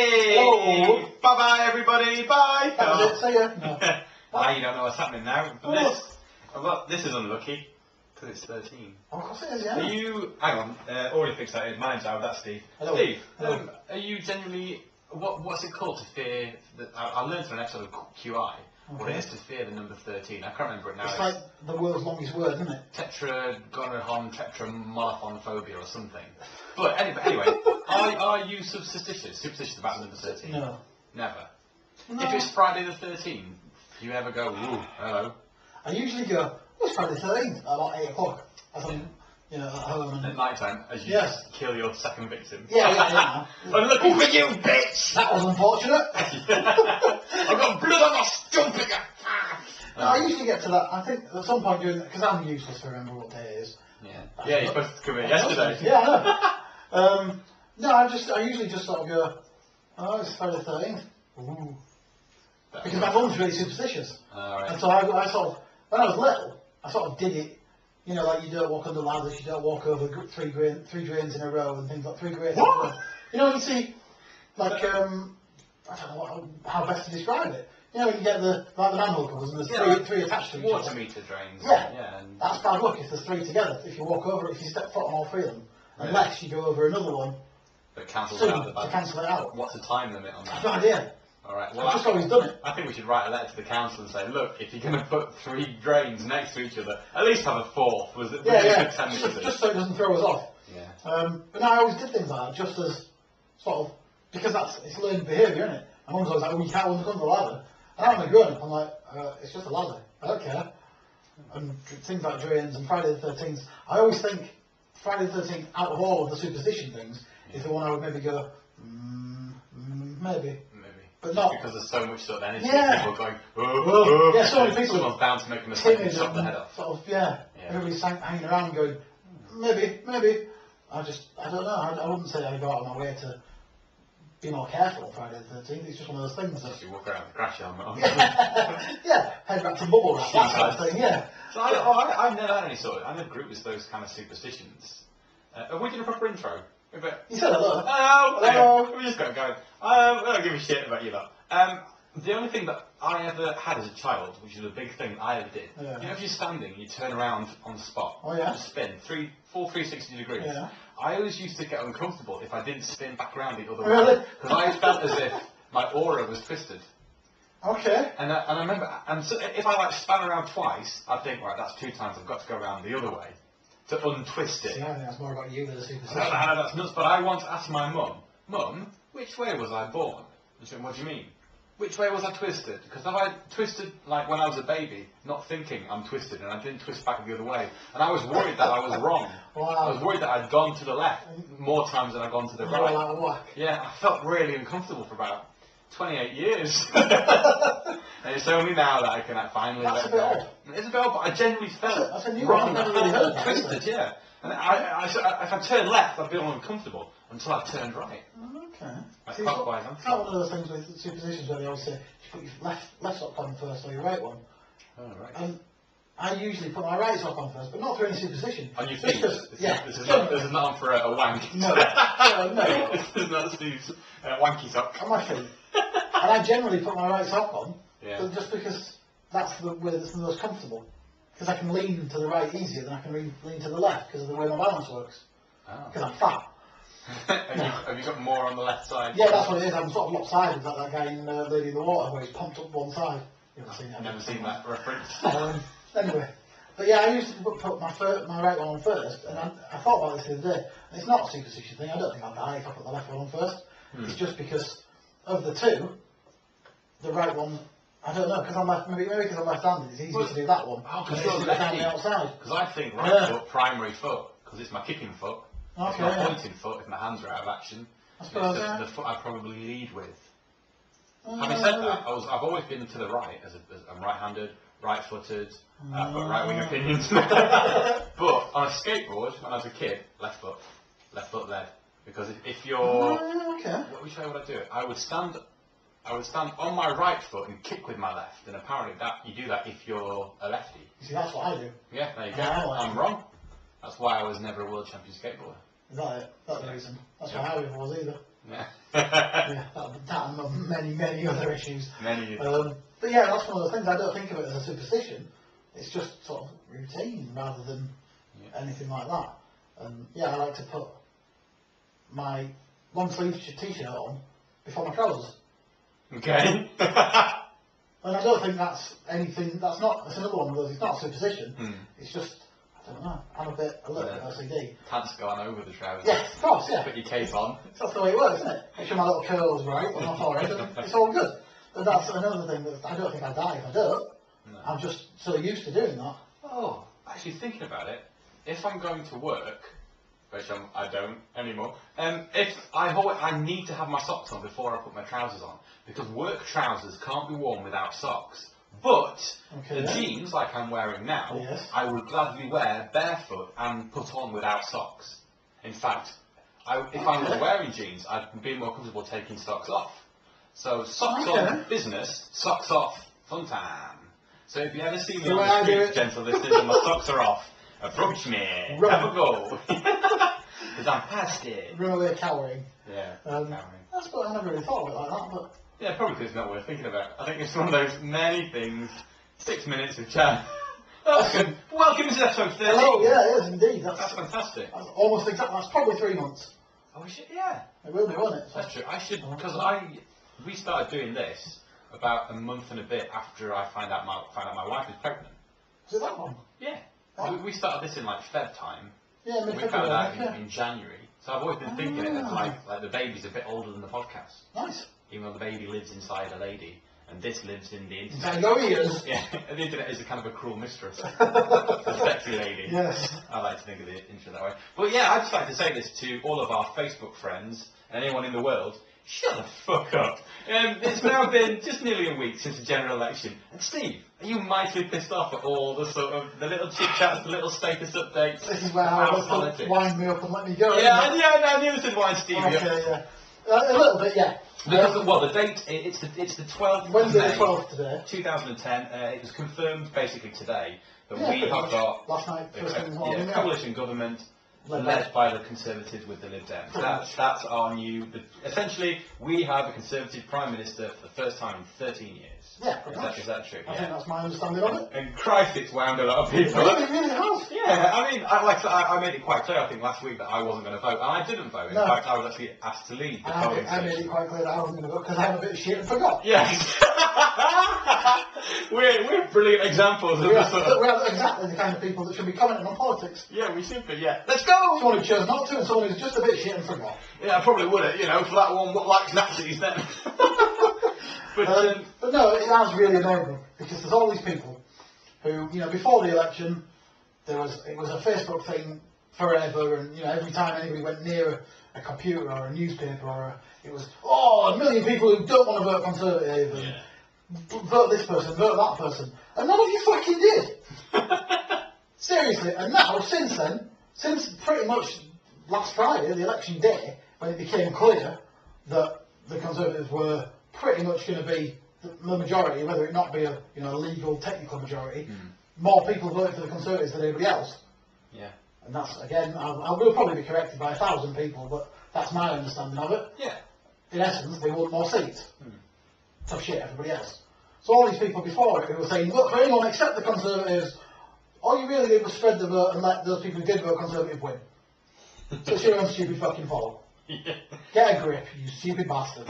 Hey! Hello. Bye-bye, everybody. Bye. That was it. See ya. No. You don't know what's happening now. This is unlucky, because it's 13. Oh, of course it is, yeah. Are you... Hang on. Already fixated. My name's Al. That's Steve. Hello. Steve, Hello. are you genuinely... What's it called to fear... I learned from an episode of QI what it is to fear the number 13. I can't remember it now. It's like the world's longest word, isn't it? Tetragorahon-tetramorphophobia or something. But anyway, are you superstitious about the number 13? No. Never. No. If it's Friday the 13th, do you ever go, ooh, hello? I usually go, oh, it's Friday the 13th, at about 8 o'clock. As I'm, at home. And At night time, as you kill your second victim. Yeah. I'm looking for you, bitch! That was unfortunate. I've got blood on my stump again! No, I usually get to that, I think, at some point during, because I'm useless to remember what day it is. Yeah, you're supposed to come in yesterday. Yeah, I know. No, I usually just sort of go, oh, it's Friday the 13th. Ooh. Because my mum's really superstitious. Right. And so I sort of, when I was little, I sort of did it, like you don't walk under ladders, you don't walk over three drains in a row and things like 3 grains in a row. When you see, like, I don't know how best to describe it. When you get the manhole covers and there's three attached to each other. Water meter drains. Yeah. And That's bad luck if there's 3 together. If you walk over, if you step foot on all 3 of them, unless you go over another one that cancels it out the back. to cancel it out. What's the time limit on that? I've no idea. Alright, well, I've just always done it. I think we should write a letter to the council and say, look, if you're going to put 3 drains next to each other, at least have a 4th. Was it? Just so it doesn't throw us off. Yeah. But no, I always did things like that, just as sort of, because it's learned behaviour, isn't it? My mum's always like, oh, you can't understand the ladder. And I'm a grown up, I'm like, it's just a ladder. I don't care. And things like drains and Friday the 13th. I always think Friday the 13th, out of all of the superstition things, is the one I would maybe go, maybe. But not because there's so much sort of energy. Yeah. People going, yeah, so many people someone's bound to make a mistake and chop their head off. Sort of, everybody's hanging around going, maybe. I don't know. I wouldn't say I go out of my way to be more careful on Friday the 13th. It's just one of those things that... You walk around with a crash helmet on. Yeah, head wrapped in bubble wrap, that kind of thing, yeah. So I've never had any I never grew with those kind of superstitions. We did a proper intro. You said hello. Hello. We just got going. I don't give a shit about you lot. The only thing that I ever had as a child, which is a big thing I ever did, if you're standing and you turn around on the spot, just spin, full 360 degrees, I always used to get uncomfortable if I didn't spin back around the other way. Because I felt as if my aura was twisted. Okay. And I remember, so if I span around twice, I'd think, right, that's 2 times, I've got to go around the other way to untwist it. Yeah, I think that's more about you than a superstition. I know that's nuts, but I once asked my Mum, which way was I born? And she went, what do you mean? Which way was I twisted? Because I twisted like when I was a baby, not thinking I'm twisted, and I didn't twist back the other way. And I was worried that I was wrong. Wow. I was worried that I'd gone to the left more times than I'd gone to the right. Out of whack. Yeah, I felt really uncomfortable for about 28 years. And it's only now that I can finally That's let a bit go. odd. It's a bit odd, but I genuinely felt That's a new wrong. one. I've never really heard that. Twisted, yeah. And if I turned left, I'd be all uncomfortable until I turned right. Okay. Like See, clockwise, it's not one of those things with superstitions where they always say you put your left sock on first or your right one. Oh, right. And I usually put my right sock on first, but not through any superstition. On your feet? Because, This is not on for a wank. No. This is not Steve's wanky sock. On my feet. And I generally put my right sock on, Yeah. just because that's the way that's the most comfortable. Because I can lean to the right easier than I can lean to the left because of the way my balance works. Oh. Because I'm fat. Have you got more on the left side? Yeah, that's what it is. I'm sort of lopsided, like that guy in Lady in the Water where he's pumped up one side. You haven't seen that? I've never seen that reference. Anyway, but yeah, I used to put my right one on first, and I thought about this the other day, and it's not a superstition thing. I don't think I'll die if I put the left one on first. It's just because of the 2, the right one, I don't know, because I'm maybe because I'm left-handed, it's easier to do that one. Oh, because you're down the outside. Because I think right foot, primary foot, because it's my kicking foot. Okay, it's my pointing foot if my hands are out of action. I suppose, it's the foot I probably lead with. Having said that, I've always been to the right, I'm right-handed, right-footed, I've got right-wing opinions. But on a skateboard, when I was a kid, left foot led. Because if you're... Which way would I do it? I would stand on my right foot and kick with my left, and apparently you do that if you're a lefty. You see, that's what I do. Yeah, there you go. I'm wrong. That's why I was never a world champion skateboarder. Is that it? That's the reason. That's why I never was either. Yeah. Yeah, that and many other issues. Many. But yeah, that's one of the things. I don't think of it as a superstition. It's just sort of routine rather than anything like that. And yeah, I like to put my long sleeve t-shirt on before my trousers. Okay. And I don't think that's anything. That's another one of those. It's not a superstition. It's just, I don't know. I'm a little bit OCD. Pants go on over the trousers. Yeah, of course. Yeah. Put your cape on. That's the way it works, isn't it? Make sure my little curls right on my forehead, and it's all good. But that's another thing that I don't think I die if I don't. No. I'm just so used to doing that. Oh, actually thinking about it, if I'm going to work, which I don't anymore, if I need to have my socks on before I put my trousers on, because work trousers can't be worn without socks. But the jeans, like I'm wearing now, I would gladly wear barefoot and put on without socks. In fact, if I was wearing jeans, I'd be more comfortable taking socks off. So socks on business, socks off fun time. So if you ever see me on the street, gentle listeners, and my socks are off, approach me, have a go. Because I'm past it. Run away cowering. Yeah, cowering. That's what I never really thought of it like that, but... Yeah, probably because it's not worth thinking about. I think it's one of those many things. 6 minutes of chat. Welcome to episode 13. Oh, yeah, it is indeed. That's fantastic. That's almost exactly. That's probably 3 months. Oh, shit, yeah. It will be, won't it? That's true. I should, because we started doing this about a month and a bit after I found out my wife is pregnant. Was it that long? Yeah. Oh. We started this in like Feb time. Yeah, we found out in January. So I've always been thinking it as like the baby's a bit older than the podcast. Nice. Even though the baby lives inside a lady, and this lives in the internet. Inside your ears. Yeah, the internet is a kind of a cruel mistress. A sexy lady. Yes. I like to think of the internet that way. But yeah, I'd just like to say this to all of our Facebook friends and anyone in the world. Shut the fuck up. It's now been just nearly a week since the general election. And Steve, are you mightily pissed off at all the sort of, the little chit-chats, the little status updates? This is where I was to wind me up and let me go. Yeah, I knew this would wind Steve up. Okay, yeah. A little bit, yeah. Because, the date, it's the 12th Wednesday of May, the 12th today. 2010. It was confirmed basically today that we have got last night, first thing in the morning, coalition government led by the Conservatives with the Lib Dems. That's our new... essentially, we have a Conservative Prime Minister for the first time in 13 years. Yeah, pretty much. Is that true? I think that's my understanding of it. And Christ, it's wound a lot of people up. It really has. Yeah, I mean, I made it quite clear, I think, last week that I wasn't going to vote, and I didn't vote. In fact, I was actually asked to leave the polling I made it quite clear that I wasn't going to vote because I had a bit of shit and forgot. Yes. we're brilliant examples of this sort of... We're exactly the kind of people that should be commenting on politics. Yeah, we should be, yeah. Let's go! Someone who chose not to and someone who's just a bit shit and forgot. Yeah, I probably would have, for that one, what likes Nazis then. But no, it has really annoyed me because there's all these people who, before the election, it was a Facebook thing forever, and every time anybody went near a computer or a newspaper, it was a million people who don't want to vote Conservative and vote this person, vote that person, and none of you fucking did. Seriously, and now since then, since pretty much last Friday, the election day, when it became clear that the Conservatives were pretty much going to be the majority, whether it not be a legal technical majority, more people voted for the Conservatives than anybody else. Yeah. And that's, again, I will probably be corrected by 1,000 people, but that's my understanding of it. Yeah. In essence, they want more seats. Tough shit, everybody else. So all these people before it who were saying, vote for anyone except the Conservatives, all you really did was spread the vote and let those people who did vote Conservative win. So it's your own stupid fucking fault. Yeah. Get a grip, you stupid bastard.